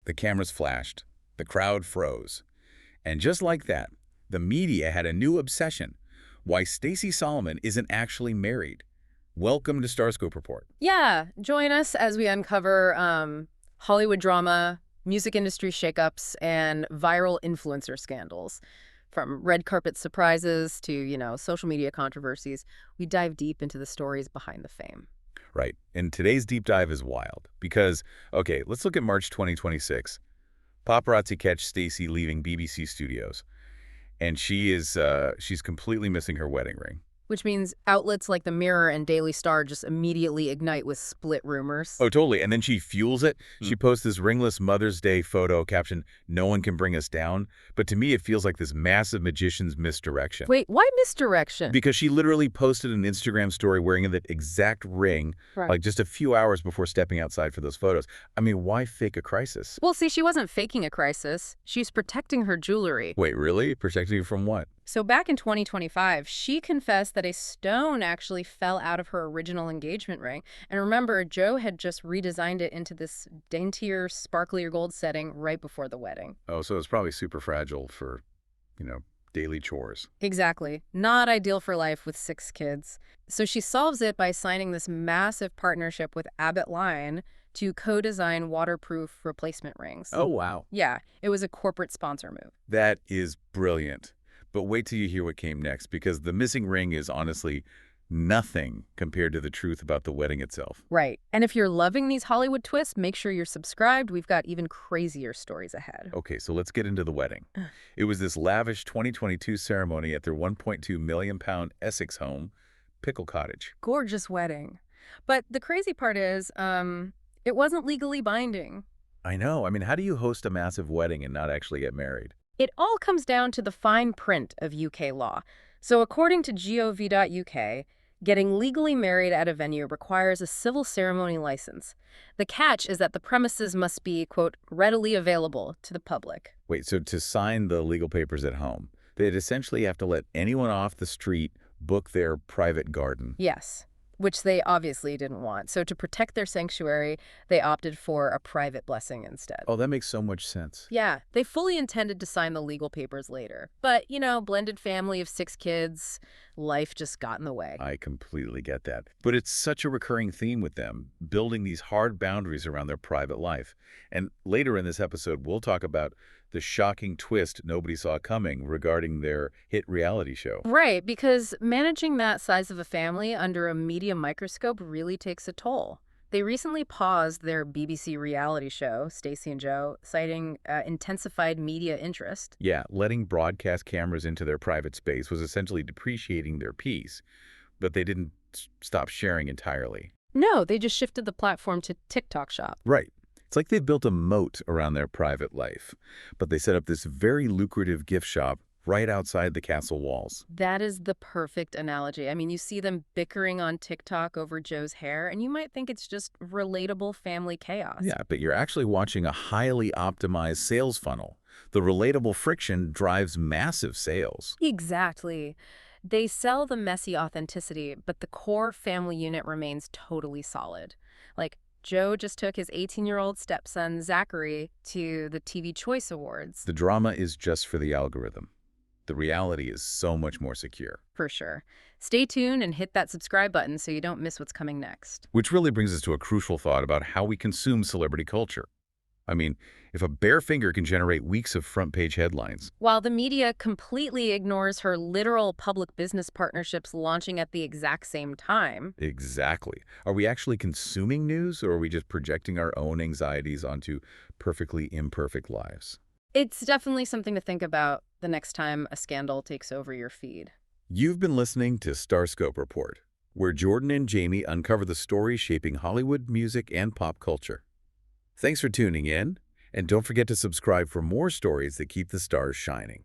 The cameras flashed. The crowd froze. And just like that, the media had a new obsession. Why Stacey Solomon isn't actually married. Welcome to StarScope Report. Yeah, join us as we uncover Hollywood drama, music industry shakeups, and viral influencer scandals. From red carpet surprises to, social media controversies, we dive deep into the stories behind the fame. Right. And today's deep dive is wild because, okay, let's look at March 2026. Paparazzi catch Stacey leaving BBC Studios, and she's completely missing her wedding ring. Which means outlets like The Mirror and Daily Star just immediately ignite with split rumors. Oh, totally. And then she fuels it. She posts this ringless Mother's Day photo captioned, "No one can bring us down." But to me, it feels like this massive magician's misdirection. Wait, why misdirection? Because she literally posted an Instagram story wearing that exact ring, Right. like just a few hours before stepping outside for those photos. I mean, why fake a crisis? Well, see, she wasn't faking a crisis. She's protecting her jewelry. Wait, really? Protecting you from what? So back in 2025, she confessed that a stone actually fell out of her original engagement ring. And remember, Joe had just redesigned it into this daintier, sparklier gold setting right before the wedding. Oh, so it's probably super fragile for, daily chores. Exactly. Not ideal for life with 6 kids. So she solves it by signing this massive partnership with Abbott Lyon to co-design waterproof replacement rings. Oh, wow. Yeah, it was a corporate sponsor move. That is brilliant. But wait till you hear what came next, because the missing ring is honestly nothing compared to the truth about the wedding itself. Right. And if you're loving these Hollywood twists, make sure you're subscribed. We've got even crazier stories ahead. Okay, so let's get into the wedding. It was this lavish 2022 ceremony at their 1.2 million pound Essex home, Pickle Cottage. Gorgeous wedding. But the crazy part is, it wasn't legally binding. I know. I mean, how do you host a massive wedding and not actually get married? It all comes down to the fine print of UK law. So according to gov.uk, getting legally married at a venue requires a civil ceremony license. The catch is that the premises must be, quote, readily available to the public. Wait, so to sign the legal papers at home, they'd essentially have to let anyone off the street book their private garden. Yes, which they obviously didn't want. So to protect their sanctuary, they opted for a private blessing instead. Oh, that makes so much sense. Yeah, they fully intended to sign the legal papers later. But, blended family of 6 kids, life just got in the way. I completely get that. But it's such a recurring theme with them, building these hard boundaries around their private life. And later in this episode, we'll talk about the shocking twist nobody saw coming regarding their hit reality show. Right, because managing that size of a family under a media microscope really takes a toll. They recently paused their BBC reality show, Stacey and Joe, citing intensified media interest. Yeah, letting broadcast cameras into their private space was essentially depreciating their peace, but they didn't stop sharing entirely. No, they just shifted the platform to TikTok Shop. Right. It's like they've built a moat around their private life, but they set up this very lucrative gift shop right outside the castle walls. That is the perfect analogy. I mean, you see them bickering on TikTok over Joe's hair, and you might think it's just relatable family chaos. Yeah, but you're actually watching a highly optimized sales funnel. The relatable friction drives massive sales. Exactly. They sell the messy authenticity, but the core family unit remains totally solid. Like, Joe just took his 18-year-old stepson, Zachary, to the TV Choice Awards. The drama is just for the algorithm. The reality is so much more secure. For sure. Stay tuned and hit that subscribe button so you don't miss what's coming next. Which really brings us to a crucial thought about how we consume celebrity culture. I mean, if a bare finger can generate weeks of front-page headlines. While the media completely ignores her literal public business partnerships launching at the exact same time. Exactly. Are we actually consuming news, or are we just projecting our own anxieties onto perfectly imperfect lives? It's definitely something to think about the next time a scandal takes over your feed. You've been listening to StarScope Report, where Jordan and Jamie uncover the stories shaping Hollywood, music, and pop culture. Thanks for tuning in, and don't forget to subscribe for more stories that keep the stars shining.